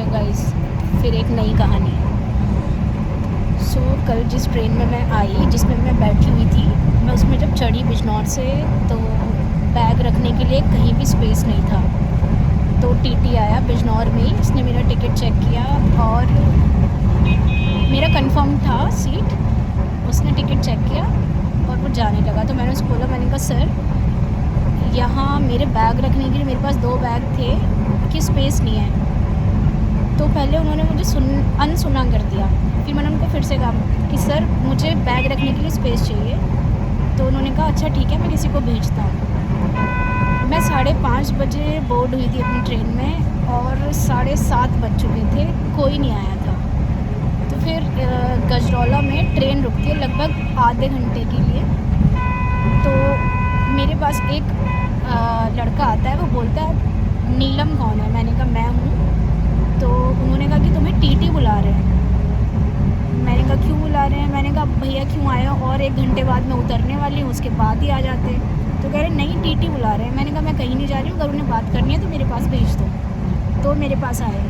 Guys, फिर एक नई कहानी। सो कल जिस ट्रेन में मैं आई, जिसमें मैं बैठी हुई थी, मैं उसमें जब चढ़ी बिजनौर से, तो बैग रखने के लिए कहीं भी स्पेस नहीं था। तो टीटी आया बिजनौर में ही, उसने मेरा टिकट चेक किया और मेरा कंफर्म था सीट। उसने टिकट चेक किया और वो जाने लगा। तो मैंने उसको बोला, मैंने कहा सर यहाँ मेरे बैग रखने के लिए मेरे पास 2 बैग थे कि स्पेस नहीं है। तो पहले उन्होंने मुझे अनसुना कर दिया। फिर मैंने उनको फिर से कहा कि सर मुझे बैग रखने के लिए स्पेस चाहिए। तो उन्होंने कहा अच्छा ठीक है, मैं किसी को भेजता हूँ। मैं 5:30 बजे बोर्ड हुई थी अपनी ट्रेन में और 7:30 बज चुके थे, कोई नहीं आया था। तो फिर गजरौला में ट्रेन रुकती है लगभग आधे घंटे के लिए। तो मेरे पास एक लड़का आता है, वो बोलता है नीलम कौन है? मैंने कहा मैं हूँ। तो उन्होंने कहा कि तुम्हें टीटी बुला रहे हैं। मैंने कहा क्यों बुला रहे हैं? मैंने कहा भैया क्यों आए हो, और 1 घंटे बाद मैं उतरने वाली हूँ, उसके बाद ही आ जाते। तो कह रहे नहीं टीटी बुला रहे हैं। मैंने कहा मैं कहीं नहीं जा रही हूँ, अगर उन्हें बात करनी है तो मेरे पास भेज दो। तो मेरे पास आए,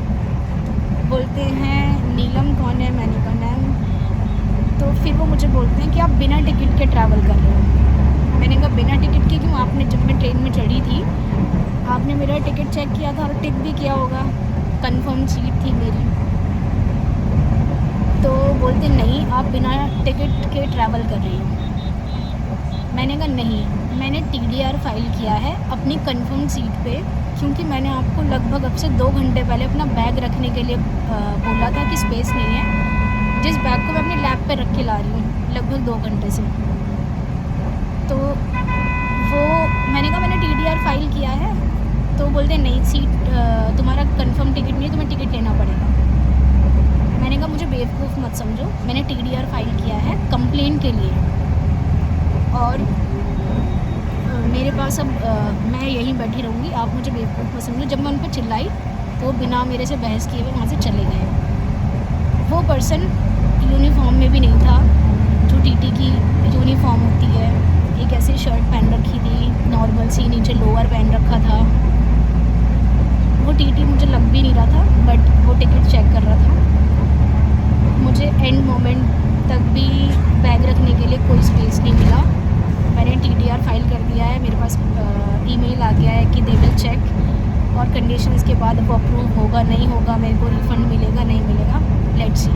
बोलते हैं नीलम कौन है? मैंने कहा मैम। तो फिर वो मुझे बोलते हैं कि आप बिना टिकट के ट्रैवल कर रहे हो। मैंने कहा बिना टिकट के क्यों? आपने जब मैं ट्रेन में चढ़ी थी आपने मेरा टिकट चेक किया था और टिक भी किया होगा, कंफर्म सीट थी मेरी। तो बोलते नहीं आप बिना टिकट के ट्रैवल कर रही हो। मैंने कहा नहीं, मैंने TDR फाइल किया है अपनी कंफर्म सीट पे, क्योंकि मैंने आपको लगभग अब से 2 घंटे पहले अपना बैग रखने के लिए बोला था कि स्पेस नहीं है, जिस बैग को मैं अपने लैब पे रख के ला रही हूँ लगभग 2 घंटे से। तो वो मैंने कहा मैंने TDR फाइल किया है। तो बोलते नहीं सीट तुम्हारा कंफर्म टिकट नहीं है, तुम्हें टिकट लेना पड़ेगा। मैंने कहा मुझे बेवकूफ़ मत समझो, मैंने TDR फाइल किया है कंप्लेन के लिए, और मेरे पास अब मैं यहीं बैठी रहूँगी, आप मुझे बेवकूफ़ मत समझो। जब मैं उन पर चिल्लाई तो बिना मेरे से बहस किए हुए वहाँ से चले गए। वो पर्सन यूनिफॉर्म में भी नहीं था, जो TT की यूनिफॉर्म होती है। एक ऐसी शर्ट पहन रखी थी नॉर्मल सी, नीचे लोअर पहन रखा था। वो TT मुझे लग भी नहीं रहा था, बट वो टिकट चेक कर रहा था। मुझे एंड मोमेंट तक भी बैग रखने के लिए कोई स्पेस नहीं मिला। मैंने TDR फाइल कर दिया है, मेरे पास ईमेल आ गया है कि दे विल चेक, और कंडीशंस के बाद वो अप्रूव होगा नहीं होगा, मेरे को रिफ़ंड मिलेगा नहीं मिलेगा, लेट्स सी।